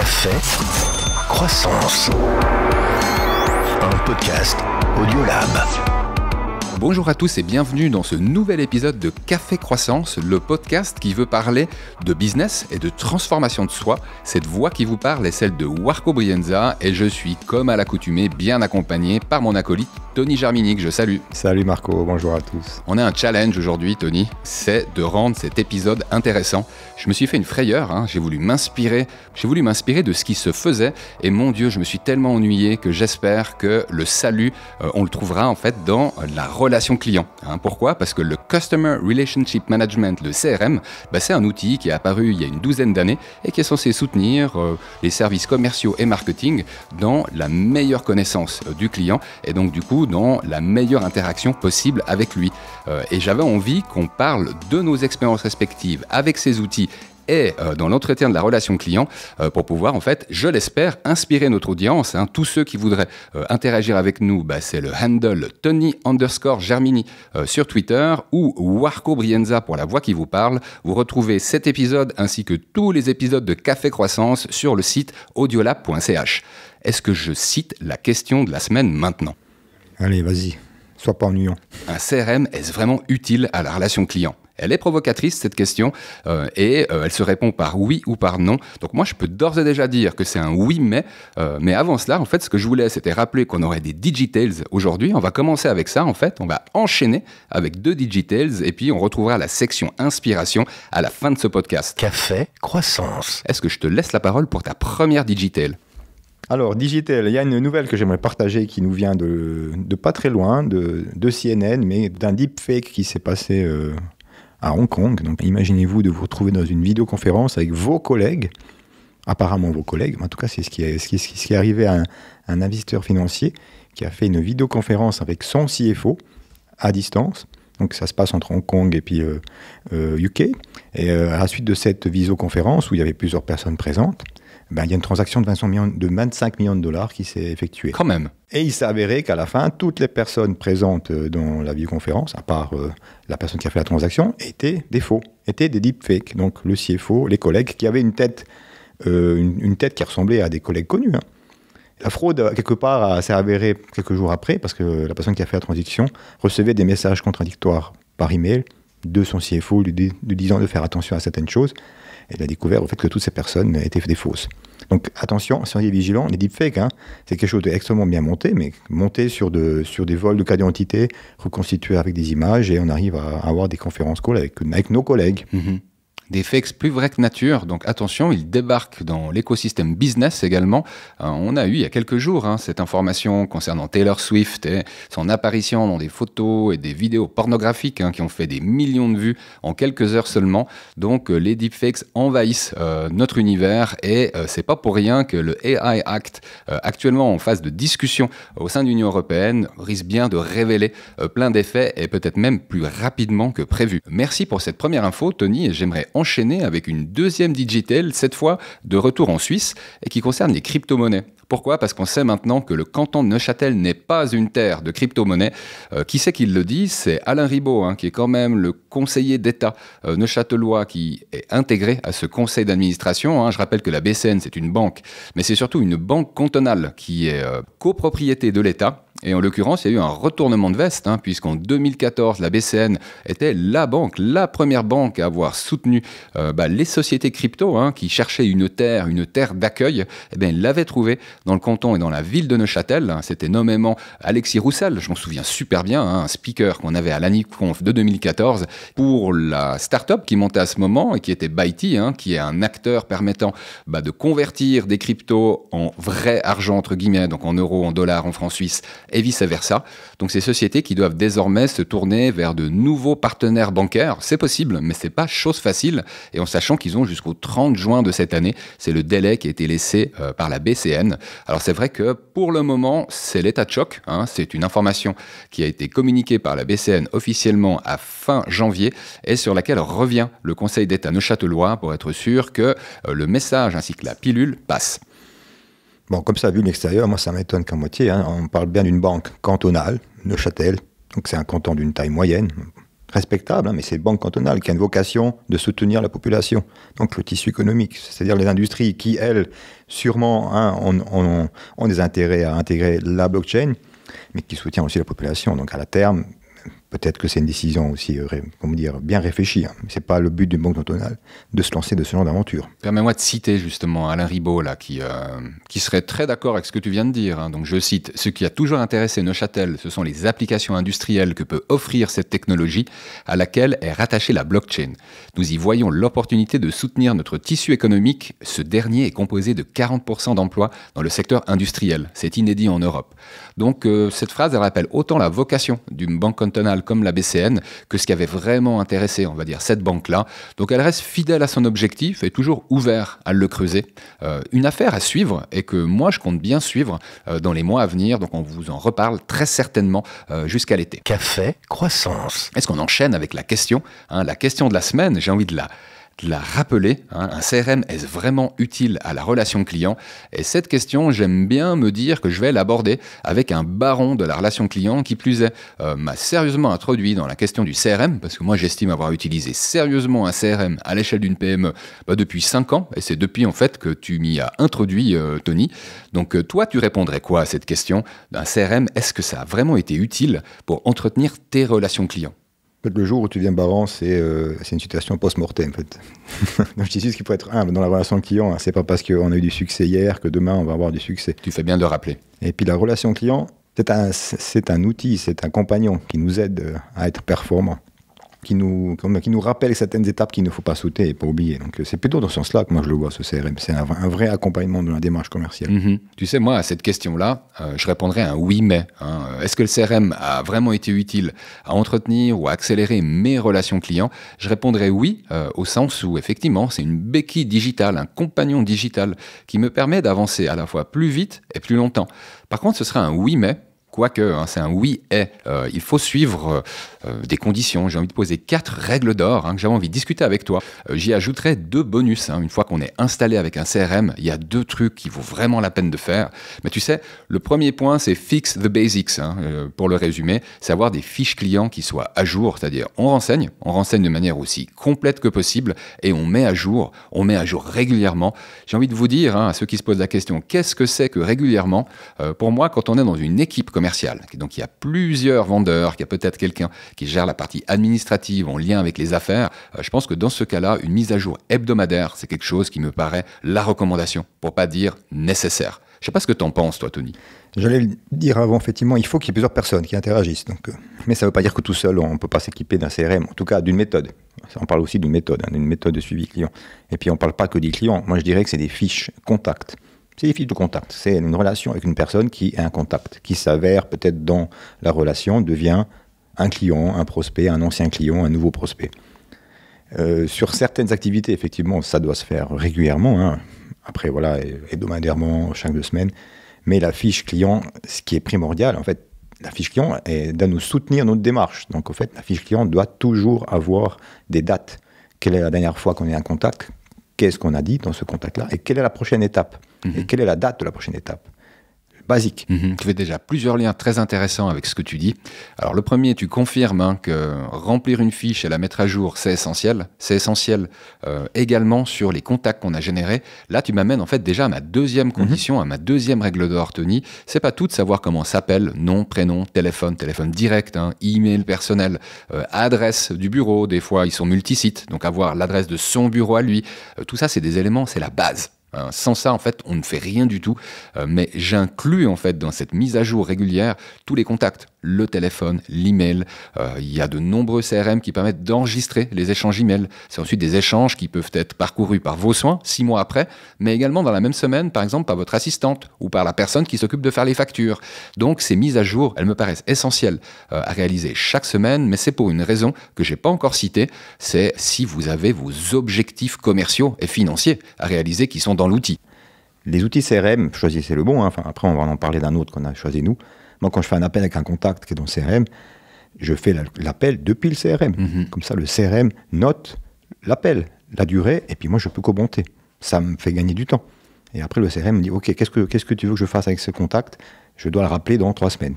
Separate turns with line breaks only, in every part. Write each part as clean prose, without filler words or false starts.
Café Croissance. Un podcast Audiolab.
Bonjour à tous et bienvenue dans ce nouvel épisode de Café Croissance, le podcast qui veut parler de business et de transformation de soi. Cette voix qui vous parle est celle de Warco Brienza et je suis, comme à l'accoutumée, bien accompagné par mon acolyte Tony Germini, que je salue.
Salut Marco, bonjour à tous.
On a un challenge aujourd'hui, Tony, c'est de rendre cet épisode intéressant. Je me suis fait une frayeur, j'ai voulu m'inspirer de ce qui se faisait et mon Dieu, je me suis tellement ennuyé que j'espère que le salut, on le trouvera en fait dans la relation client. Pourquoi ? Parce que le Customer Relationship Management, le CRM, c'est un outil qui est apparu il y a une douzaine d'années et qui est censé soutenir les services commerciaux et marketing dans la meilleure connaissance du client et donc du coup dans la meilleure interaction possible avec lui. Et j'avais envie qu'on parle de nos expériences respectives avec ces outils et dans l'entretien de la relation client pour pouvoir, en fait, je l'espère, inspirer notre audience. Tous ceux qui voudraient interagir avec nous, c'est le handle Tony_Germini sur Twitter ou Warco Brienza pour la voix qui vous parle. Vous retrouvez cet épisode ainsi que tous les épisodes de Café Croissance sur le site audiolab.ch. Est-ce que je cite la question de la semaine maintenant ?
Allez, vas-y, sois pas ennuyant.
Un CRM est-ce vraiment utile à la relation client ? Elle est provocatrice, cette question, et elle se répond par oui ou par non. Donc moi, je peux d'ores et déjà dire que c'est un oui, mais avant cela, en fait, ce que je voulais, c'était rappeler qu'on aurait des Digitales aujourd'hui. On va commencer avec ça, en fait. On va enchaîner avec 2 Digitales, et puis on retrouvera la section inspiration à la fin de ce podcast.
Café Croissance.
Est-ce que je te laisse la parole pour ta première Digital ?
Alors, Digital, il y a une nouvelle que j'aimerais partager qui nous vient de pas très loin, de CNN, mais d'un deepfake qui s'est passé à Hong Kong. Donc, imaginez-vous de vous retrouver dans une vidéoconférence avec vos collègues, apparemment vos collègues, mais en tout cas, c'est ce qui est arrivé à un investisseur financier qui a fait une vidéoconférence avec son CFO à distance. Donc, ça se passe entre Hong Kong et puis UK. Et à la suite de cette visioconférence, où il y avait plusieurs personnes présentes, il y a une transaction de 25 millions de dollars qui s'est effectuée.
Quand même.
Et il s'est avéré qu'à la fin, toutes les personnes présentes dans la vidéoconférence, à part la personne qui a fait la transaction, étaient des faux, étaient des deepfakes. Donc le CFO, les collègues qui avaient une tête qui ressemblait à des collègues connus. La fraude, quelque part, s'est avérée quelques jours après, parce que la personne qui a fait la transaction recevait des messages contradictoires par email de son CFO lui disant de faire attention à certaines choses. Et il a découvert au fait que toutes ces personnes étaient des fausses. Donc attention, soyez vigilants, les deepfakes, c'est quelque chose d'extrêmement bien monté, mais monté sur des vols de carte d'identité, reconstitué avec des images, et on arrive à avoir des conférences calls avec nos collègues.
Mm-hmm. Des fakes plus vrais que nature, donc attention, ils débarquent dans l'écosystème business également. On a eu il y a quelques jours cette information concernant Taylor Swift et son apparition dans des photos et des vidéos pornographiques qui ont fait des millions de vues en quelques heures seulement. Donc les deepfakes envahissent notre univers et c'est pas pour rien que le AI Act, actuellement en phase de discussion au sein de l'Union européenne, risque bien de révéler plein d'effets et peut-être même plus rapidement que prévu. Merci pour cette première info, Tony, et j'aimerais enchaîner avec une deuxième Digital, cette fois de retour en Suisse, et qui concerne les crypto-monnaies. Pourquoi ? Parce qu'on sait maintenant que le canton de Neuchâtel n'est pas une terre de crypto-monnaies. Qui c'est qui le dit ? C'est Alain Ribaud, qui est quand même le conseiller d'État neuchâtelois qui est intégré à ce conseil d'administration. Je rappelle que la BCN, c'est une banque, mais c'est surtout une banque cantonale qui est copropriété de l'État. Et en l'occurrence, il y a eu un retournement de veste, puisqu'en 2014, la BCN était la première banque à avoir soutenu les sociétés crypto qui cherchaient une terre d'accueil. Elle l'avait trouvée dans le canton et dans la ville de Neuchâtel. C'était nommément Alexis Roussel, je m'en souviens super bien, un speaker qu'on avait à l'ANIConf de 2014 pour la start-up qui montait à ce moment et qui était Byte, qui est un acteur permettant de convertir des cryptos en vrai argent, entre guillemets, donc en euros, en dollars, en francs suisses, et vice-versa. Donc ces sociétés qui doivent désormais se tourner vers de nouveaux partenaires bancaires, c'est possible, mais c'est pas chose facile, et en sachant qu'ils ont jusqu'au 30 juin de cette année, c'est le délai qui a été laissé par la BCN. Alors c'est vrai que pour le moment, c'est l'état de choc, c'est une information qui a été communiquée par la BCN officiellement à fin janvier, et sur laquelle revient le Conseil d'État neuchâtelois pour être sûr que le message ainsi que la pilule passent.
Bon, comme ça, vu de l'extérieur, moi, ça m'étonne qu'à moitié. On parle bien d'une banque cantonale, Neuchâtel. Donc, c'est un canton d'une taille moyenne, respectable, mais c'est une banque cantonale qui a une vocation de soutenir la population, donc le tissu économique, c'est-à-dire les industries qui, elles, sûrement ont des intérêts à intégrer la blockchain, mais qui soutiennent aussi la population. Donc à la terme, peut-être que c'est une décision aussi, bien réfléchie. Ce n'est pas le but d'une banque cantonale de se lancer de ce genre d'aventure.
Permets-moi de citer justement Alain Ribaud, là, qui serait très d'accord avec ce que tu viens de dire. Hein. Donc je cite, « Ce qui a toujours intéressé Neuchâtel, ce sont les applications industrielles que peut offrir cette technologie à laquelle est rattachée la blockchain. Nous y voyons l'opportunité de soutenir notre tissu économique. Ce dernier est composé de 40% d'emplois dans le secteur industriel. C'est inédit en Europe. » Donc cette phrase, elle rappelle autant la vocation d'une banque cantonale comme la BCN que ce qui avait vraiment intéressé, on va dire, cette banque-là. Donc elle reste fidèle à son objectif et toujours ouverte à le creuser. Une affaire à suivre et que moi je compte bien suivre dans les mois à venir. Donc on vous en reparle très certainement jusqu'à l'été.
Café Croissance.
Est-ce qu'on enchaîne avec la question, la question de la semaine, j'ai envie de la rappeler, un CRM, est-ce vraiment utile à la relation client? Et cette question, j'aime bien me dire que je vais l'aborder avec un baron de la relation client qui plus est m'a sérieusement introduit dans la question du CRM, parce que moi j'estime avoir utilisé sérieusement un CRM à l'échelle d'une PME depuis 5 ans, et c'est depuis en fait que tu m'y as introduit, Tony. Donc toi, tu répondrais quoi à cette question d'un CRM? Est-ce que ça a vraiment été utile pour entretenir tes relations clients?
Le jour où tu deviens baron, c'est une situation post-mortem, en fait. Donc, je dis juste qu'il faut être humble dans la relation client. C'est pas parce qu'on a eu du succès hier que demain, on va avoir du succès.
Tu fais bien de rappeler.
Et puis, la relation client, c'est un outil, c'est un compagnon qui nous aide à être performants, qui nous rappelle certaines étapes qu'il ne faut pas sauter et pas oublier. Donc, c'est plutôt dans ce sens-là que moi, je le vois, ce CRM. C'est un vrai accompagnement de la démarche commerciale.
Tu sais, moi, à cette question-là, je répondrais un oui, mais. Est-ce que le CRM a vraiment été utile à entretenir ou à accélérer mes relations clients? Je répondrais oui, au sens où, effectivement, c'est une béquille digitale, un compagnon digital qui me permet d'avancer à la fois plus vite et plus longtemps. Par contre, ce sera un oui, mais. Quoique, c'est un oui et il faut suivre des conditions. J'ai envie de poser 4 règles d'or que j'avais envie de discuter avec toi. J'y ajouterai 2 bonus. Une fois qu'on est installé avec un CRM, il y a 2 trucs qui vaut vraiment la peine de faire. Mais tu sais, le premier point, c'est fix the basics. Pour le résumer, c'est avoir des fiches clients qui soient à jour. C'est-à-dire, on renseigne de manière aussi complète que possible et on met à jour régulièrement. J'ai envie de vous dire, à ceux qui se posent la question, qu'est-ce que c'est que régulièrement? Pour moi, quand on est dans une équipe commerciale, donc il y a plusieurs vendeurs, qu'il y a peut-être quelqu'un qui gère la partie administrative en lien avec les affaires, je pense que dans ce cas-là, une mise à jour hebdomadaire, c'est quelque chose qui me paraît la recommandation, pour pas dire nécessaire. Je sais pas ce que tu en penses, toi, Tony.
J'allais le dire avant, effectivement, il faut qu'il y ait plusieurs personnes qui interagissent. Donc, mais ça ne veut pas dire que tout seul, on ne peut pas s'équiper d'un CRM, en tout cas d'une méthode. On parle aussi d'une méthode de suivi client. Et puis, on ne parle pas que des clients. Moi, je dirais que c'est des fiches contacts. C'est des fiches de contact. C'est une relation avec une personne qui est un contact, qui s'avère peut-être dans la relation, devient un client, un prospect, un ancien client, un nouveau prospect. Sur certaines activités, effectivement, ça doit se faire régulièrement. Après, voilà, hebdomadairement, chaque 2 semaines. Mais la fiche client, ce qui est primordial, en fait, la fiche client doit nous soutenir notre démarche. Donc, en fait, la fiche client doit toujours avoir des dates. Quelle est la dernière fois qu'on est en contact? Qu'est-ce qu'on a dit dans ce contact-là? Et quelle est la prochaine étape? Et quelle est la date de la prochaine étape? Basique.
Tu fais déjà plusieurs liens très intéressants avec ce que tu dis. Alors le premier, tu confirmes que remplir une fiche et la mettre à jour, c'est essentiel. C'est essentiel également sur les contacts qu'on a générés. Là, tu m'amènes en fait déjà à ma deuxième condition, à ma deuxième règle d'or, Tony. C'est pas tout de savoir comment s'appelle, nom, prénom, téléphone direct, email personnel, adresse du bureau. Des fois, ils sont multisites, donc avoir l'adresse de son bureau à lui. Tout ça, c'est des éléments, c'est la base. Sans ça, en fait, on ne fait rien du tout. Mais j'inclus, en fait, dans cette mise à jour régulière, tous les contacts. Le téléphone, l'email. Il y a de nombreux CRM qui permettent d'enregistrer les échanges email. C'est ensuite des échanges qui peuvent être parcourus par vos soins 6 mois après, mais également dans la même semaine, par exemple, par votre assistante ou par la personne qui s'occupe de faire les factures. Donc, ces mises à jour, elles me paraissent essentielles à réaliser chaque semaine, mais c'est pour une raison que je n'ai pas encore citée. C'est si vous avez vos objectifs commerciaux et financiers à réaliser qui sont dans l'outil.
Les outils CRM, choisissez le bon. Après, on va en parler d'un autre qu'on a choisi nous. Moi, quand je fais un appel avec un contact qui est dans le CRM, je fais l'appel depuis le CRM. Comme ça, le CRM note l'appel, la durée, et puis moi, je peux commenter. Ça me fait gagner du temps. Et après, le CRM me dit, OK, qu'est-ce que tu veux que je fasse avec ce contact? Je dois le rappeler dans 3 semaines.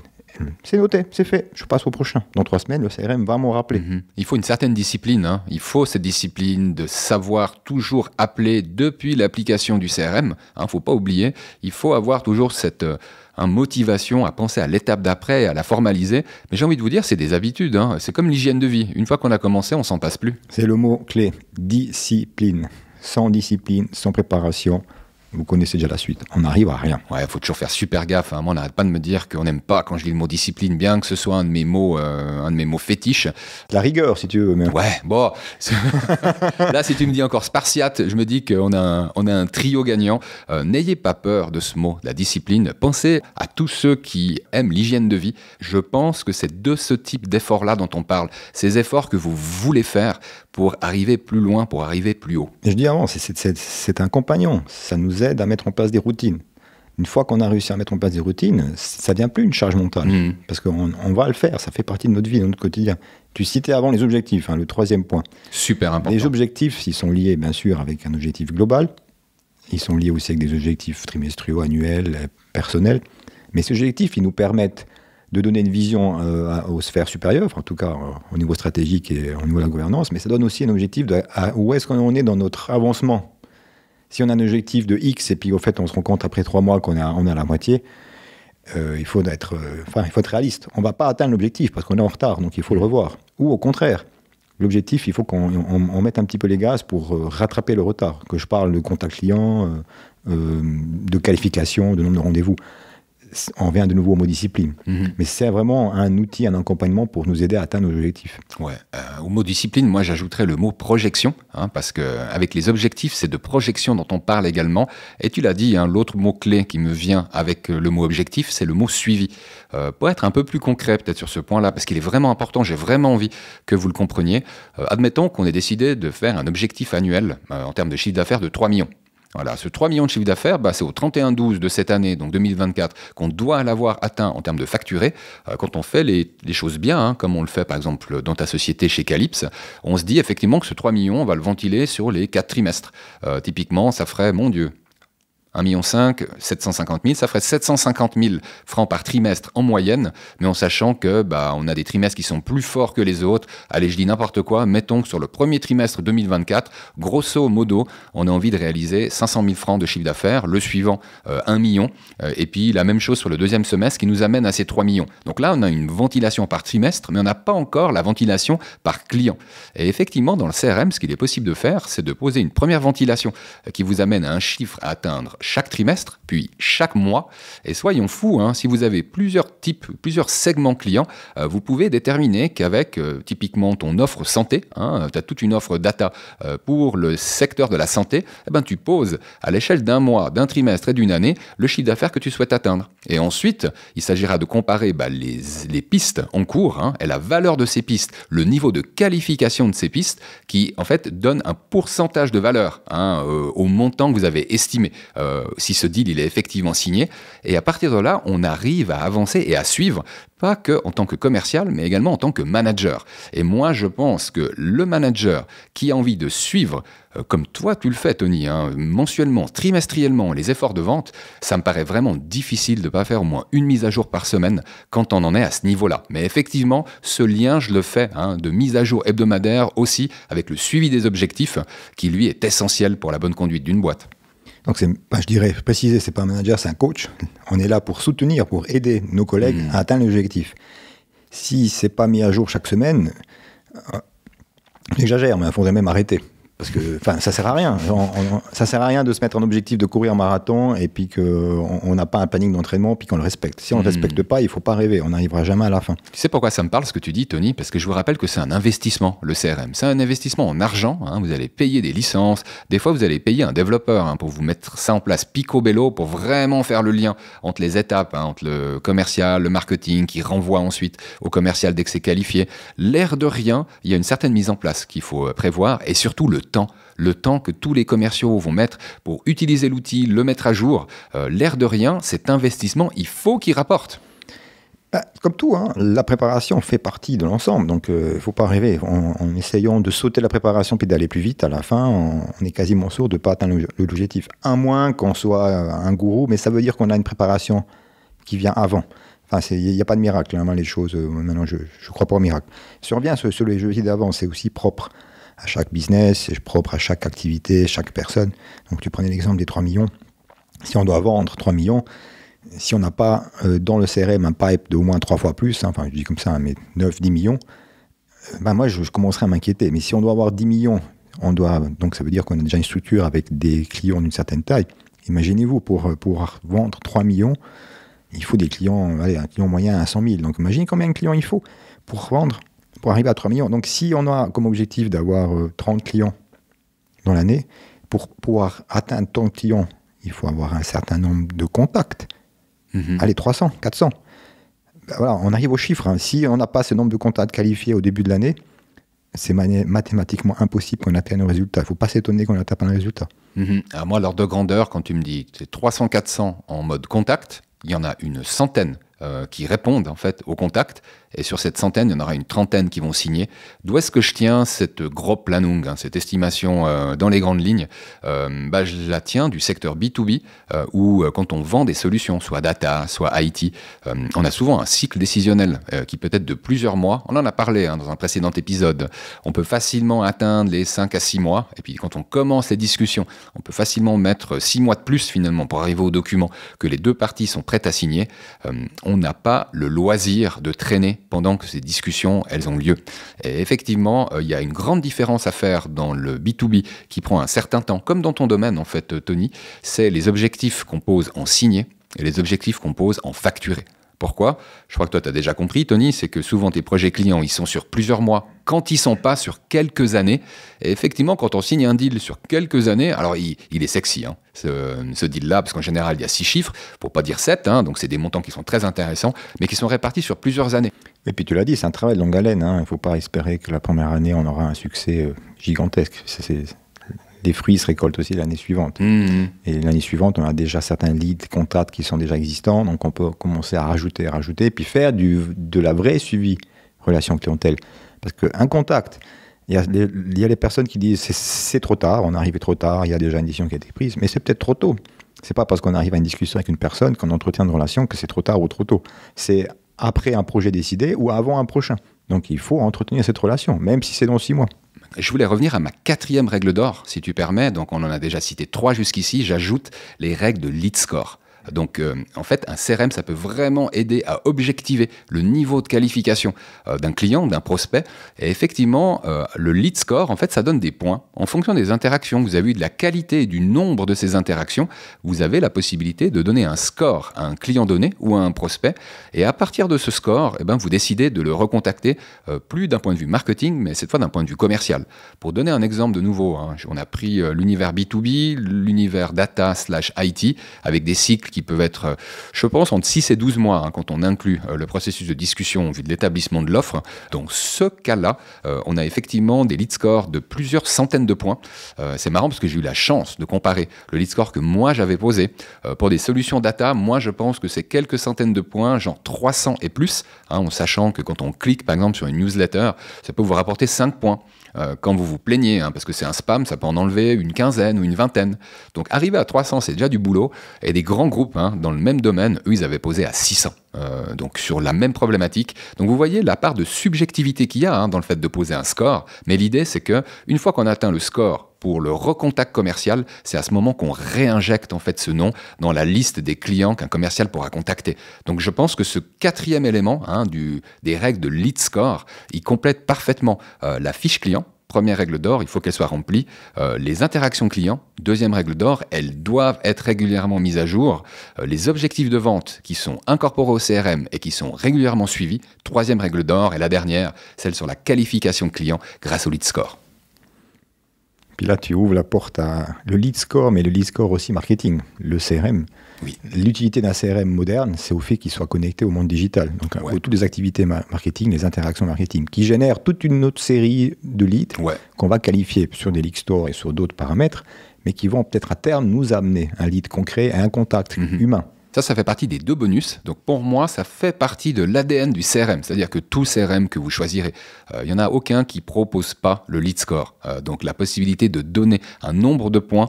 C'est noté, c'est fait. Je passe au prochain. Dans 3 semaines, le CRM va m'en rappeler.
Il faut une certaine discipline. Hein. Il faut cette discipline de savoir toujours appeler depuis l'application du CRM. Il ne faut pas oublier. Il faut avoir toujours cette motivation à penser à l'étape d'après, à la formaliser. Mais j'ai envie de vous dire, c'est des habitudes. Hein. C'est comme l'hygiène de vie. Une fois qu'on a commencé, on s'en passe plus.
C'est le mot clé, discipline. Sans discipline, sans préparation, vous connaissez déjà la suite. On n'arrive à rien.
Ouais, il faut toujours faire super gaffe. Hein. Moi, on n'arrête pas de me dire qu'on n'aime pas quand je lis le mot discipline, bien que ce soit un de mes mots fétiches.
La rigueur, si tu veux. Mais...
Ouais, bon. Là, si tu me dis encore spartiate, je me dis qu'on a un trio gagnant. N'ayez pas peur de ce mot, la discipline. Pensez à tous ceux qui aiment l'hygiène de vie. Je pense que c'est de ce type d'efforts-là dont on parle. Ces efforts que vous voulez faire pour arriver plus loin, pour arriver plus haut.
Et je dis avant, c'est un compagnon. Ça nous aide à mettre en place des routines. Une fois qu'on a réussi à mettre en place des routines, ça ne devient plus une charge mentale. Parce qu'on va le faire, ça fait partie de notre vie, de notre quotidien. Tu citais avant les objectifs, le 3e point.
Super important.
Les objectifs, ils sont liés bien sûr avec un objectif global. Ils sont liés aussi avec des objectifs trimestriaux, annuels, personnels. Mais ces objectifs, ils nous permettent de donner une vision aux sphères supérieures, en tout cas au niveau stratégique et au niveau de la gouvernance, mais ça donne aussi un objectif de où est-ce qu'on est dans notre avancement. Si on a un objectif de X et puis au fait on se rend compte après 3 mois qu'on est à la moitié, il faut être réaliste. On ne va pas atteindre l'objectif parce qu'on est en retard, donc il faut le revoir. Ou au contraire, l'objectif, il faut qu'on mette un petit peu les gaz pour rattraper le retard. Que je parle de contact client, de qualification, de nombre de rendez-vous. On revient de nouveau au mot discipline. Mais c'est vraiment un outil, un accompagnement pour nous aider à atteindre nos objectifs.
Ouais. Au mot discipline, moi j'ajouterais le mot projection, parce qu'avec les objectifs, c'est de projection dont on parle également. Et tu l'as dit, l'autre mot-clé qui me vient avec le mot objectif, c'est le mot suivi. Pour être un peu plus concret peut-être sur ce point-là, parce qu'il est vraiment important, j'ai vraiment envie que vous le compreniez. Admettons qu'on ait décidé de faire un objectif annuel en termes de chiffre d'affaires de 3 millions. Voilà, ce 3 millions de chiffre d'affaires, c'est au 31-12 de cette année, donc 2024, qu'on doit l'avoir atteint en termes de facturé. Quand on fait les choses bien, comme on le fait par exemple dans ta société chez Calypse, on se dit effectivement que ce 3 millions, on va le ventiler sur les 4 trimestres. Typiquement, ça ferait, mon Dieu, 1,5 million, 750 000, ça ferait 750 000 francs par trimestre en moyenne, mais en sachant que on a des trimestres qui sont plus forts que les autres. Allez, je dis n'importe quoi, mettons que sur le premier trimestre 2024, grosso modo, on a envie de réaliser 500 000 francs de chiffre d'affaires, le suivant 1 million, et puis la même chose sur le deuxième semestre qui nous amène à ces 3 millions. Donc là, on a une ventilation par trimestre, mais on n'a pas encore la ventilation par client. Et effectivement, dans le CRM, ce qu'il est possible de faire, c'est de poser une première ventilation qui vous amène à un chiffre à atteindre chaque trimestre, puis chaque mois. Et soyons fous, si vous avez plusieurs segments clients, vous pouvez déterminer qu'avec typiquement ton offre santé, tu as toute une offre data pour le secteur de la santé, tu poses à l'échelle d'un mois, d'un trimestre et d'une année le chiffre d'affaires que tu souhaites atteindre. Et ensuite, il s'agira de comparer les pistes en cours et la valeur de ces pistes, le niveau de qualification de ces pistes qui en fait donne un pourcentage de valeur au montant que vous avez estimé. Si ce deal il est effectivement signé, et à partir de là, on arrive à avancer et à suivre, pas que en tant que commercial, mais également en tant que manager. Et moi, je pense que le manager qui a envie de suivre, comme toi tu le fais, Tony, mensuellement, trimestriellement, les efforts de vente, ça me paraît vraiment difficile de ne pas faire au moins une mise à jour par semaine quand on en est à ce niveau-là. Mais effectivement, ce lien, je le fais de mise à jour hebdomadaire aussi avec le suivi des objectifs qui, lui, est essentiel pour la bonne conduite d'une boîte.
Donc, je dirais, préciser, c'est pas un manager, c'est un coach. On est là pour soutenir, pour aider nos collègues à atteindre l'objectif. Si c'est pas mis à jour chaque semaine, j'exagère, mais il faudrait même arrêter. Parce que ça sert à rien. Ça sert à rien de se mettre un objectif de courir un marathon et puis qu'on n'a pas un planning d'entraînement puis qu'on le respecte. Si on ne le respecte pas, il ne faut pas rêver. On n'arrivera jamais à la fin.
Tu sais pourquoi ça me parle ce que tu dis, Tony? Parce que je vous rappelle que c'est un investissement, le CRM. C'est un investissement en argent. Vous allez payer des licences. Des fois, vous allez payer un développeur pour vous mettre ça en place picobello pour vraiment faire le lien entre les étapes, entre le commercial, le marketing qui renvoie ensuite au commercial dès que c'est qualifié. L'air de rien, il y a une certaine mise en place qu'il faut prévoir et surtout le temps que tous les commerciaux vont mettre pour utiliser l'outil, le mettre à jour. L'air de rien, cet investissement, il faut qu'il rapporte.
Comme tout, la préparation fait partie de l'ensemble. Donc, il ne faut pas rêver. En essayant de sauter la préparation puis d'aller plus vite, à la fin, on est quasiment sûr de ne pas atteindre l'objectif. À moins qu'on soit un gourou, mais ça veut dire qu'on a une préparation qui vient avant. Enfin, il n'y a pas de miracle, hein, les choses. Maintenant, je ne crois pas au miracle. Si on revient sur les jeux d'avant, c'est aussi propre à chaque business, c'est propre à chaque activité, chaque personne. Donc, tu prenais l'exemple des 3 millions. Si on doit vendre 3 millions, si on n'a pas dans le CRM un pipe d'au moins 3 fois plus, hein, enfin, je dis comme ça, mais 9-10 millions, moi, je commencerai à m'inquiéter. Mais si on doit avoir 10 millions, donc ça veut dire qu'on a déjà une structure avec des clients d'une certaine taille. Imaginez-vous, pour pouvoir vendre 3 millions, il faut des clients, un client moyen à 100 000. Donc imaginez combien de clients il faut pour arriver à 3 millions. Donc si on a comme objectif d'avoir 30 clients dans l'année, pour pouvoir atteindre tant de clients, il faut avoir un certain nombre de contacts. Allez, 300, 400. Voilà, on arrive aux chiffres. Hein. Si on n'a pas ce nombre de contacts qualifiés au début de l'année, c'est mathématiquement impossible qu'on atteigne un résultat. Il ne faut pas s'étonner qu'on n'atteigne pas un résultat.
Alors moi, l'ordre de grandeur, quand tu me dis que c'est 300-400 en mode contact, il y en a une centaine qui répondent en fait au contact. Et sur cette centaine, il y en aura une trentaine qui vont signer. D'où est-ce que je tiens cette grosse planung, cette estimation dans les grandes lignes je la tiens du secteur B2B, où quand on vend des solutions, soit data, soit IT, on a souvent un cycle décisionnel qui peut être de plusieurs mois. On en a parlé dans un précédent épisode. On peut facilement atteindre les 5 à 6 mois. Et puis quand on commence les discussions, on peut facilement mettre 6 mois de plus finalement pour arriver au document que les deux parties sont prêtes à signer. On n'a pas le loisir de traîner pendant que ces discussions, elles ont lieu. Et effectivement, il y a une grande différence à faire dans le B2B qui prend un certain temps, comme dans ton domaine en fait, Tony, c'est les objectifs qu'on pose en signé et les objectifs qu'on pose en facturé. Pourquoi ? Je crois que toi, tu as déjà compris, Tony, c'est que souvent tes projets clients, ils sont sur plusieurs mois, quand ils ne sont pas sur quelques années. Et effectivement, quand on signe un deal sur quelques années, alors il est sexy, hein, ce deal-là, parce qu'en général, il y a 6 chiffres, pour pas dire 7, hein, donc c'est des montants qui sont très intéressants, mais qui sont répartis sur plusieurs années.
Et puis tu l'as dit, c'est un travail de longue haleine. Il ne faut pas espérer que la première année, on aura un succès gigantesque. Les fruits se récoltent aussi l'année suivante. Et l'année suivante, on a déjà certains leads, contacts qui sont déjà existants, donc on peut commencer à rajouter, et puis faire de la vraie suivi relation clientèle. Parce qu'un contact, il y a les personnes qui disent c'est trop tard, on est arrivé trop tard, il y a déjà une décision qui a été prise, mais c'est peut-être trop tôt. C'est pas parce qu'on arrive à une discussion avec une personne qu'on entretient une relation que c'est trop tard ou trop tôt. C'est après un projet décidé ou avant un prochain. Donc il faut entretenir cette relation, même si c'est dans 6 mois.
Je voulais revenir à ma 4e règle d'or, si tu permets. Donc, on en a déjà cité 3 jusqu'ici. J'ajoute les règles de lead score. Donc, en fait, un CRM, ça peut vraiment aider à objectiver le niveau de qualification d'un client, d'un prospect. Et effectivement, le lead score, en fait, ça donne des points en fonction des interactions. Vous avez eu de la qualité et du nombre de ces interactions. Vous avez la possibilité de donner un score à un client donné ou à un prospect. Et à partir de ce score, vous décidez de le recontacter, plus d'un point de vue marketing, mais cette fois d'un point de vue commercial. Pour donner un exemple de nouveau, on a pris l'univers B2B, l'univers data/IT, avec des cycles qui peuvent être, je pense, entre 6 et 12 mois quand on inclut le processus de discussion vu de l'établissement de l'offre. Dans ce cas-là, on a effectivement des lead scores de plusieurs centaines de points. C'est marrant parce que j'ai eu la chance de comparer le lead score que moi j'avais posé pour des solutions data. Moi, je pense que c'est quelques centaines de points, genre 300 et plus, en sachant que quand on clique, par exemple, sur une newsletter, ça peut vous rapporter 5 points. Quand vous vous plaignez, parce que c'est un spam, ça peut en enlever une quinzaine ou une vingtaine. Donc arriver à 300, c'est déjà du boulot. Et des grands groupes dans le même domaine, eux, ils avaient posé à 600. Donc sur la même problématique. Donc vous voyez la part de subjectivité qu'il y a dans le fait de poser un score. Mais l'idée, c'est que une fois qu'on a atteint le score pour le recontact commercial, c'est à ce moment qu'on réinjecte en fait ce nom dans la liste des clients qu'un commercial pourra contacter. Donc je pense que ce 4e élément des règles de lead score, il complète parfaitement la fiche client. Première règle d'or, il faut qu'elle soit remplie. Les interactions clients, 2e règle d'or, elles doivent être régulièrement mises à jour. Les objectifs de vente qui sont incorporés au CRM et qui sont régulièrement suivis, 3e règle d'or. Et la dernière, celle sur la qualification client grâce au lead score.
Puis là, tu ouvres la porte à le lead score, mais le lead score aussi marketing, le CRM.
Oui.
L'utilité d'un CRM moderne, c'est au fait qu'il soit connecté au monde digital. Donc, toutes les activités marketing, les interactions marketing, qui génèrent toute une autre série de leads qu'on va qualifier sur des lead stores et sur d'autres paramètres, mais qui vont peut-être à terme nous amener un lead concret à un contact humain.
Ça fait partie des 2 bonus. Donc pour moi, ça fait partie de l'ADN du CRM. C'est-à-dire que tout CRM que vous choisirez, il n'y en a aucun qui ne propose pas le lead score. Donc la possibilité de donner un nombre de points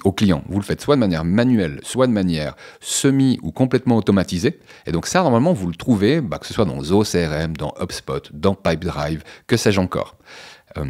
au client. Vous le faites soit de manière manuelle, soit de manière semi ou complètement automatisée. Et donc ça, normalement, vous le trouvez, que ce soit dans Zoho CRM, dans HubSpot, dans Pipedrive, que sais-je encore.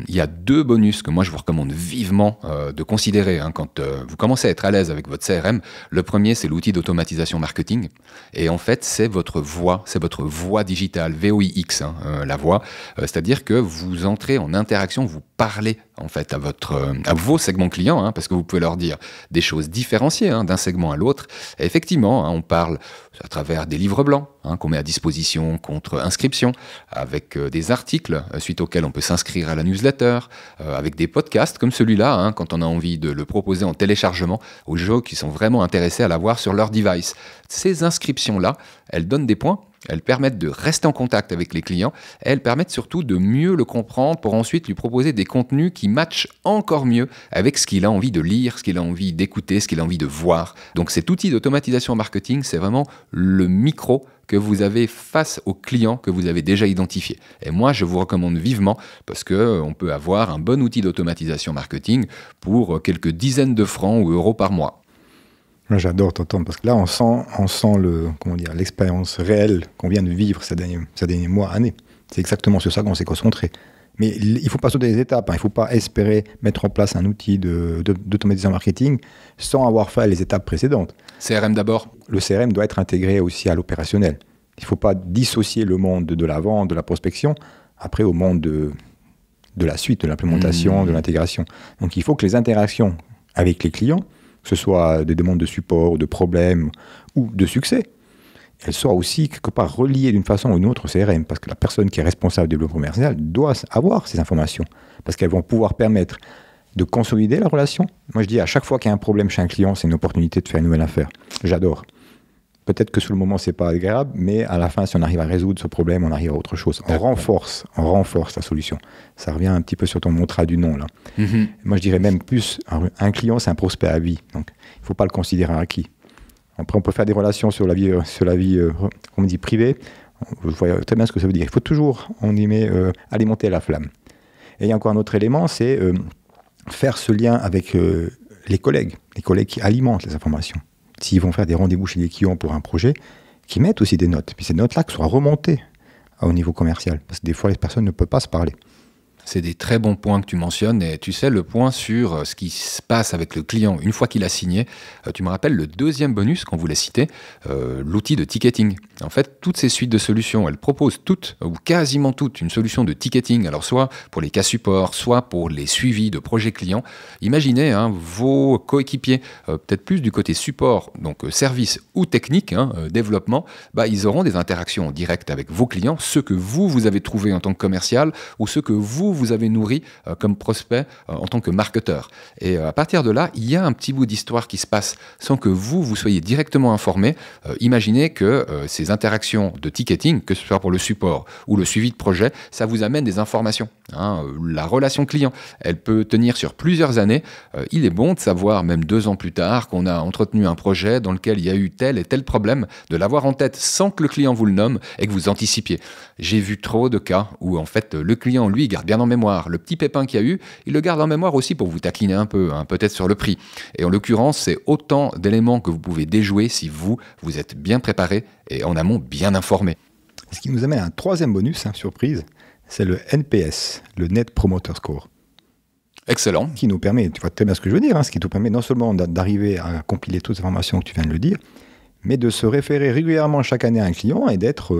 Il y a 2 bonus que moi je vous recommande vivement de considérer quand vous commencez à être à l'aise avec votre CRM. Le premier, c'est l'outil d'automatisation marketing. Et en fait, c'est votre voix digitale, VOIX, la voix. C'est-à-dire que vous entrez en interaction, vous parlez en fait à vos segments clients, parce que vous pouvez leur dire des choses différenciées d'un segment à l'autre. Et effectivement, on parle à travers des livres blancs qu'on met à disposition contre inscription, avec des articles suite auxquels on peut s'inscrire à la newsletter, avec des podcasts comme celui-là, quand on a envie de le proposer en téléchargement aux gens qui sont vraiment intéressés à l'avoir sur leur device. Ces inscriptions-là, elles donnent des points. Elles permettent de rester en contact avec les clients et elles permettent surtout de mieux le comprendre pour ensuite lui proposer des contenus qui matchent encore mieux avec ce qu'il a envie de lire, ce qu'il a envie d'écouter, ce qu'il a envie de voir. Donc cet outil d'automatisation marketing, c'est vraiment le micro que vous avez face aux clients que vous avez déjà identifiés. Et moi, je vous recommande vivement parce qu'on peut avoir un bon outil d'automatisation marketing pour quelques dizaines de francs ou euros par mois.
Moi, j'adore t'entendre parce que là, on sent l'expérience réelle qu'on vient de vivre ces derniers mois, années. C'est exactement sur ça qu'on s'est concentré. Mais il ne faut pas sauter les étapes. Il ne faut pas espérer mettre en place un outil d'automatisation marketing sans avoir fait les étapes précédentes.
CRM d'abord.
Le CRM doit être intégré aussi à l'opérationnel. Il ne faut pas dissocier le monde de la vente, de la prospection, après au monde de la suite, de l'implémentation, de l'intégration. Donc il faut que les interactions avec les clients, que ce soit des demandes de support, de problèmes ou de succès, elles soient aussi quelque part reliées d'une façon ou d'une autre au CRM, parce que la personne qui est responsable du développement commercial doit avoir ces informations, parce qu'elles vont pouvoir permettre de consolider la relation. Moi je dis à chaque fois qu'il y a un problème chez un client, c'est une opportunité de faire une nouvelle affaire. J'adore. Peut-être que sur le moment c'est pas agréable, mais à la fin, si on arrive à résoudre ce problème, on arrive à autre chose. On renforce la solution. Ça revient un petit peu sur ton mantra du nom là. Mm-hmm. Moi je dirais même plus, un client c'est un prospect à vie, donc il faut pas le considérer acquis. Après on peut faire des relations sur la vie on me dit privée. Je vois très bien ce que ça veut dire. Il faut toujours alimenter la flamme. Et il y a encore un autre élément, c'est faire ce lien avec les collègues qui alimentent les informations. S'ils vont faire des rendez-vous chez les clients pour un projet, qui mettent aussi des notes. Puis ces notes-là qui soient remontées au niveau commercial. Parce que des fois, les personnes ne peuvent pas se parler.
C'est des très bons points que tu mentionnes. Et tu sais, le point sur ce qui se passe avec le client une fois qu'il a signé, tu me rappelles le deuxième bonus qu'on voulait citer, l'outil de ticketing. En fait, toutes ces suites de solutions, elles proposent toutes, ou quasiment toutes, une solution de ticketing. Alors, soit pour les cas support, soit pour les suivis de projets clients. Imaginez vos coéquipiers, peut-être plus du côté support, donc service ou technique, développement, ils auront des interactions directes avec vos clients, ceux que vous avez trouvés en tant que commercial, ou ceux que vous avez nourri comme prospect en tant que marketeur. Et à partir de là, il y a un petit bout d'histoire qui se passe sans que vous soyez directement informé. Imaginez que ces interactions de ticketing, que ce soit pour le support ou le suivi de projet, ça vous amène des informations. La relation client, elle peut tenir sur plusieurs années. Il est bon de savoir, même 2 ans plus tard, qu'on a entretenu un projet dans lequel il y a eu tel et tel problème, de l'avoir en tête sans que le client vous le nomme et que vous anticipiez. J'ai vu trop de cas où en fait le client, lui, garde bien en mémoire le petit pépin qu'il y a eu, il le garde en mémoire aussi pour vous taquiner un peu, peut-être sur le prix. Et en l'occurrence, c'est autant d'éléments que vous pouvez déjouer si vous êtes bien préparé et en amont bien informé.
Ce qui nous amène à un troisième bonus, surprise, c'est le NPS, le Net Promoter Score.
Excellent.
Qui nous permet, tu vois très bien ce que je veux dire, ce qui nous permet non seulement d'arriver à compiler toutes les informations que tu viens de le dire, mais de se référer régulièrement chaque année à un client et d'être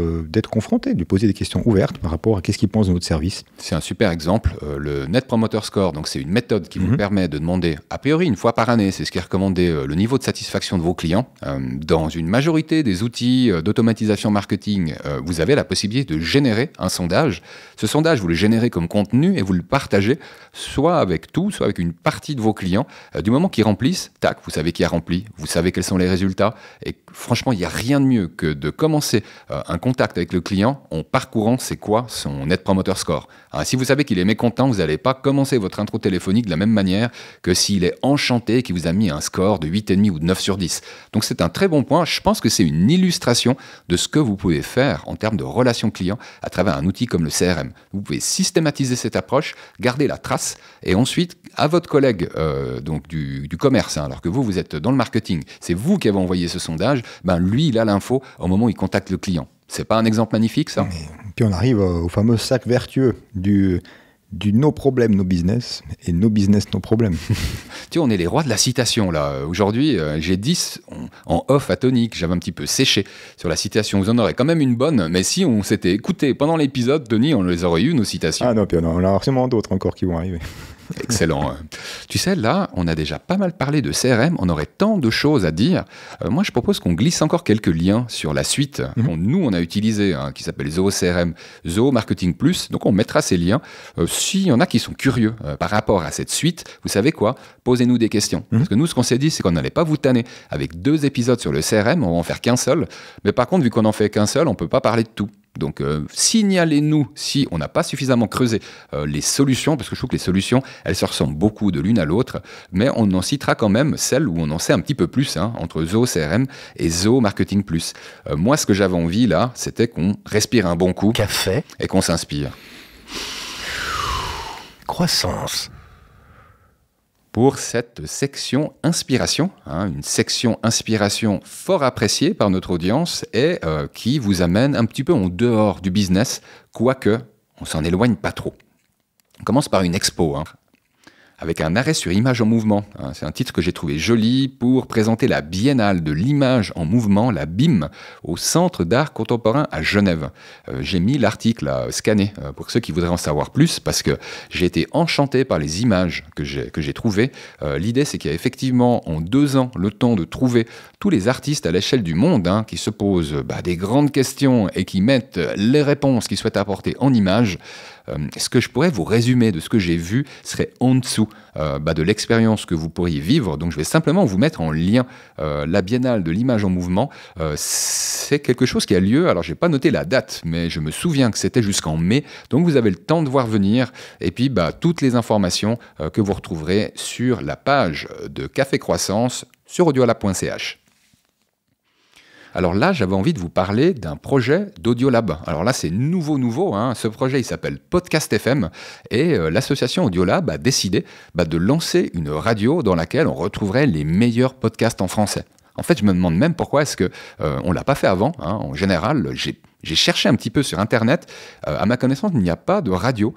confronté, de lui poser des questions ouvertes par rapport à qu'est-ce qu'il pense de notre service.
C'est un super exemple. Le Net Promoter Score, donc c'est une méthode qui vous permet de demander, a priori, une fois par année, c'est ce qui est recommandé, le niveau de satisfaction de vos clients. Dans une majorité des outils d'automatisation marketing, vous avez la possibilité de générer un sondage. Ce sondage, vous le générez comme contenu et vous le partagez soit avec tout, soit avec une partie de vos clients. Du moment qu'ils remplissent, tac, vous savez qui a rempli, vous savez quels sont les résultats et franchement, il n'y a rien de mieux que de commencer un contact avec le client en parcourant c'est quoi son Net Promoter Score. Alors, si vous savez qu'il est mécontent, vous n'allez pas commencer votre intro téléphonique de la même manière que s'il est enchanté et qu'il vous a mis un score de 8,5 ou de 9 sur 10. Donc c'est un très bon point. Je pense que c'est une illustration de ce que vous pouvez faire en termes de relations clients à travers un outil comme le CRM. Vous pouvez systématiser cette approche, garder la trace et ensuite à votre collègue donc du commerce, alors que vous êtes dans le marketing, c'est vous qui avez envoyé ce sondage, lui il a l'info au moment où il contacte le client. C'est pas un exemple magnifique ça ?
Puis on arrive au fameux cercle vertueux du no problème, no business, et no business, no problème.
Tu vois, on est les rois de la citation, là. Aujourd'hui, j'ai 10 en off à Tonique. J'avais un petit peu séché sur la citation. Vous en aurez quand même une bonne, mais si on s'était écouté pendant l'épisode, Tony, on les aurait eu, nos citations.
Ah non, puis on a forcément d'autres encore qui vont arriver.
Excellent. Tu sais, là, on a déjà pas mal parlé de CRM, on aurait tant de choses à dire. Moi, je propose qu'on glisse encore quelques liens sur la suite qu'on nous, on a utilisée, qui s'appelle Zoho CRM, Zoho Marketing Plus. Donc, on mettra ces liens. S'il y en a qui sont curieux par rapport à cette suite, vous savez quoi ? Posez-nous des questions. Parce que nous, ce qu'on s'est dit, c'est qu'on n'allait pas vous tanner avec 2 épisodes sur le CRM, on va en faire qu'un seul. Mais par contre, vu qu'on en fait qu'un seul, on ne peut pas parler de tout. Donc, signalez-nous si on n'a pas suffisamment creusé les solutions, parce que je trouve que les solutions, elles se ressemblent beaucoup de l'une à l'autre, mais on en citera quand même celles où on en sait un petit peu plus, entre Zoho CRM et Zoho Marketing Plus. Moi, ce que j'avais envie, là, c'était qu'on respire un bon coup.
Café.
Et qu'on s'inspire.
Croissance.
Pour cette section inspiration, une section inspiration fort appréciée par notre audience et qui vous amène un petit peu en dehors du business, quoique on s'en éloigne pas trop. On commence par une expo, avec un arrêt sur image en mouvement. C'est un titre que j'ai trouvé joli pour présenter la biennale de l'image en mouvement, la BIM, au Centre d'art contemporain à Genève. J'ai mis l'article à scanner pour ceux qui voudraient en savoir plus, parce que j'ai été enchanté par les images que j'ai trouvées. L'idée, c'est qu'il y a effectivement en 2 ans le temps de trouver tous les artistes à l'échelle du monde qui se posent des grandes questions et qui mettent les réponses qu'ils souhaitent apporter en images. Ce que je pourrais vous résumer de ce que j'ai vu serait en dessous de l'expérience que vous pourriez vivre. Donc je vais simplement vous mettre en lien la Biennale de l'image en mouvement. C'est quelque chose qui a lieu, alors je n'ai pas noté la date, mais je me souviens que c'était jusqu'en mai. Donc vous avez le temps de voir venir. Et puis toutes les informations que vous retrouverez sur la page de Café Croissance sur audiolab.ch. Alors là, j'avais envie de vous parler d'un projet d'Audiolab. Alors là, c'est nouveau. Ce projet, il s'appelle Podcast FM. Et l'association Audiolab a décidé de lancer une radio dans laquelle on retrouverait les meilleurs podcasts en français. En fait, je me demande même pourquoi est-ce qu'on ne l'a pas fait avant. En général, j'ai cherché un petit peu sur Internet. À ma connaissance, il n'y a pas de radio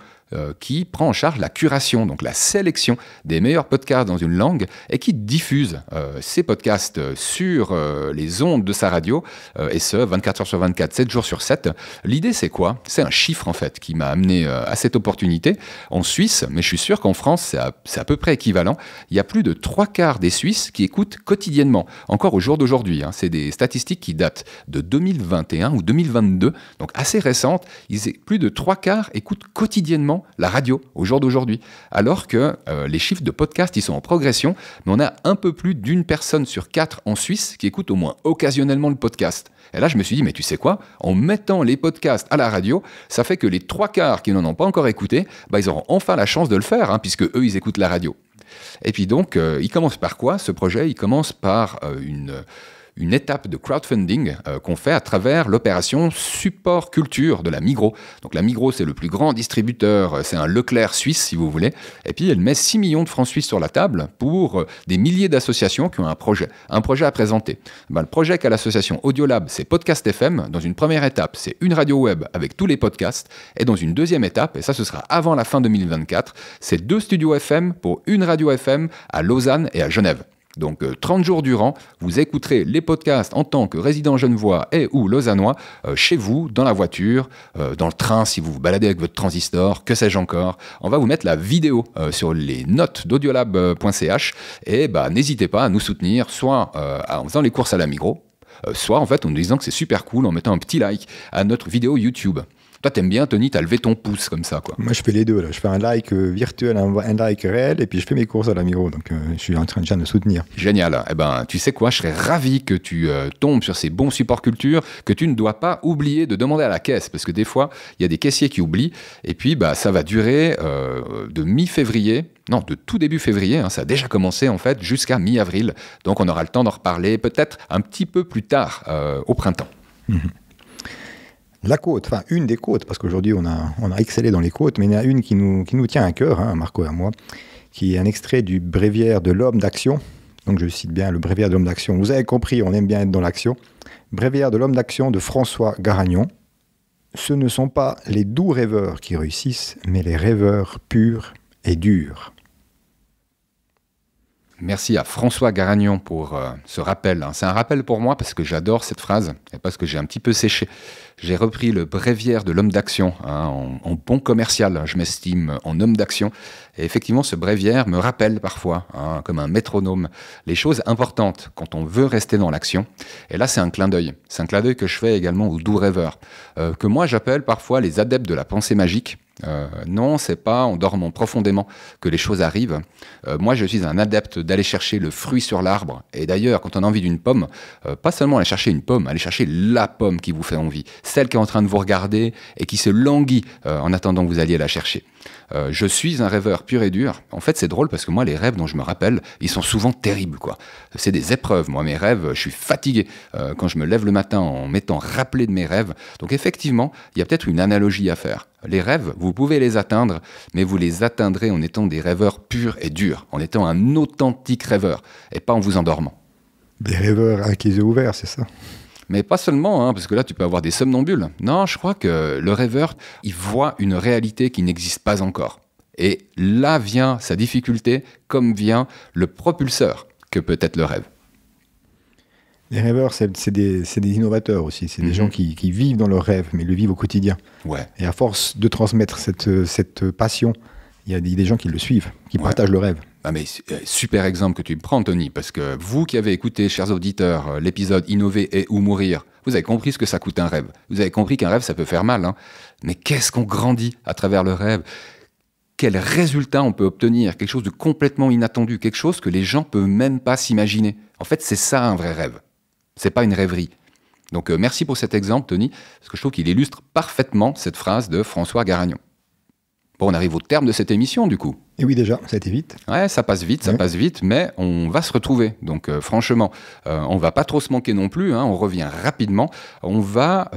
qui prend en charge la curation, donc la sélection des meilleurs podcasts dans une langue et qui diffuse ces podcasts sur les ondes de sa radio, et ce, 24 heures sur 24, 7 jours sur 7. L'idée, c'est quoi ? C'est un chiffre, en fait, qui m'a amené à cette opportunité. En Suisse, mais je suis sûr qu'en France, c'est à peu près équivalent, il y a plus de 3/4 des Suisses qui écoutent quotidiennement, encore au jour d'aujourd'hui. C'est des statistiques qui datent de 2021 ou 2022, donc assez récentes. Plus de 3/4 écoutent quotidiennement la radio au jour d'aujourd'hui, alors que les chiffres de podcast ils sont en progression, mais on a un peu plus d'1 personne sur 4 en Suisse qui écoute au moins occasionnellement le podcast. Et là je me suis dit, mais tu sais quoi, en mettant les podcasts à la radio, ça fait que les 3/4 qui n'en ont pas encore écouté, ils auront enfin la chance de le faire, puisque eux ils écoutent la radio. Et puis donc, il commence par quoi ce projet ? Il commence par une étape de crowdfunding qu'on fait à travers l'opération Support Culture de la Migros. Donc la Migros, c'est le plus grand distributeur, c'est un Leclerc suisse si vous voulez, et puis elle met 6 millions de francs suisses sur la table pour des milliers d'associations qui ont un projet à présenter. Le projet qu'a l'association Audiolab, c'est Podcast FM. Dans une première étape, c'est une radio web avec tous les podcasts, et dans une deuxième étape, et ça ce sera avant la fin 2024, c'est 2 studios FM pour une radio FM à Lausanne et à Genève. Donc 30 jours durant, vous écouterez les podcasts en tant que résident genevois et ou lausannois, chez vous, dans la voiture, dans le train si vous vous baladez avec votre transistor, que sais-je encore. On va vous mettre la vidéo sur les notes d'audiolab.ch et n'hésitez pas à nous soutenir, soit en faisant les courses à la Migros, soit en fait en nous disant que c'est super cool en mettant un petit like à notre vidéo YouTube. Toi, t'aimes bien, Tony, t'as levé ton pouce comme ça, quoi.
Moi, je fais les deux. Là. Je fais un like virtuel, un like réel, et puis je fais mes courses à l'Amiro. Donc, je suis en train déjà de soutenir.
Génial. Eh ben, tu sais quoi, je serais ravi que tu tombes sur ces bons supports culture, que tu ne dois pas oublier de demander à la caisse, parce que des fois, il y a des caissiers qui oublient, et puis ça va durer de mi-février, non, de tout début février, hein, ça a déjà commencé en fait, jusqu'à mi-avril. Donc on aura le temps d'en reparler peut-être un petit peu plus tard, au printemps.
La côte, enfin une des côtes, parce qu'aujourd'hui on a excellé dans les côtes, mais il y en a une qui nous tient à cœur, hein, Marco et à moi, qui est un extrait du bréviaire de l'homme d'action. Donc je cite bien le bréviaire de l'homme d'action. Vous avez compris, on aime bien être dans l'action. Bréviaire de l'homme d'action de François Garagnon. Ce ne sont pas les doux rêveurs qui réussissent, mais les rêveurs purs et durs.
Merci à François Garagnon pour ce rappel. C'est un rappel pour moi parce que j'adore cette phrase et parce que j'ai un petit peu séché. J'ai repris le bréviaire de l'homme d'action, en bon commercial. Je m'estime en homme d'action. Et effectivement, ce bréviaire me rappelle parfois, comme un métronome, les choses importantes quand on veut rester dans l'action. Et là, c'est un clin d'œil. C'est un clin d'œil que je fais également aux doux rêveurs, que moi j'appelle parfois les adeptes de la pensée magique. Non, c'est pas en dormant profondément que les choses arrivent. Moi, je suis un adepte d'aller chercher le fruit sur l'arbre. Et d'ailleurs, quand on a envie d'une pomme, pas seulement aller chercher une pomme, aller chercher la pomme qui vous fait envie, celle qui est en train de vous regarder et qui se languit en attendant que vous alliez la chercher. Je suis un rêveur pur et dur. En fait, c'est drôle parce que moi, les rêves dont je me rappelle, ils sont souvent terribles, quoi. C'est des épreuves. Moi, mes rêves, je suis fatigué quand je me lève le matin en m'étant rappelé de mes rêves. Donc, effectivement, il y a peut-être une analogie à faire. Les rêves, vous pouvez les atteindre, mais vous les atteindrez en étant des rêveurs purs et durs, en étant un authentique rêveur, et pas en vous endormant.
Des rêveurs avec les yeux ouverts, c'est ça?
Mais pas seulement, parce que là, tu peux avoir des somnambules. Non, je crois que le rêveur, il voit une réalité qui n'existe pas encore. Et là vient sa difficulté, comme vient le propulseur que peut être le rêve.
Les rêveurs, c'est des innovateurs aussi. C'est des gens qui vivent dans leurs rêves, mais le vivent au quotidien.
Ouais.
Et à force de transmettre cette passion, il y a des gens qui le suivent, qui partagent le rêve.
Ah mais super exemple que tu me prends, Tony, parce que vous qui avez écouté, chers auditeurs, l'épisode Innover et ou mourir, vous avez compris ce que ça coûte un rêve. Vous avez compris qu'un rêve, ça peut faire mal. Mais qu'est-ce qu'on grandit à travers le rêve? Quel résultat on peut obtenir? Quelque chose de complètement inattendu, quelque chose que les gens ne peuvent même pas s'imaginer. En fait, c'est ça un vrai rêve. C'est pas une rêverie. Donc merci pour cet exemple, Tony, parce que je trouve qu'il illustre parfaitement cette phrase de François Garagnon. Bon, on arrive au terme de cette émission, du coup.
Et oui, déjà, ça a été vite.
Ouais, ça passe vite, mais on va se retrouver. Donc, franchement, on va pas trop se manquer non plus, on revient rapidement. On va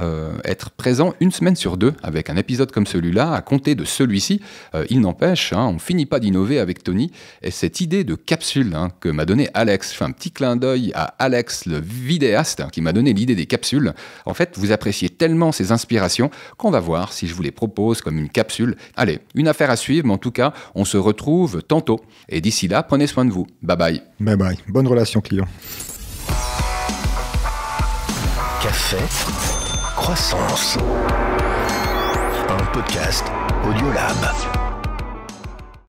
être présent une semaine sur 2 avec un épisode comme celui-là, à compter de celui-ci. Il n'empêche, on finit pas d'innover avec Tony. Et cette idée de capsule que m'a donné Alex, je fais un petit clin d'œil à Alex, le vidéaste, qui m'a donné l'idée des capsules. En fait, vous appréciez tellement ces inspirations qu'on va voir si je vous les propose comme une capsule. Allez, une affaire à suivre, mais en tout cas, on se retrouve tantôt. Et d'ici là, prenez soin de vous. Bye bye.
Bye bye. Bonne relation client.
Café, croissance. Un podcast Audiolab.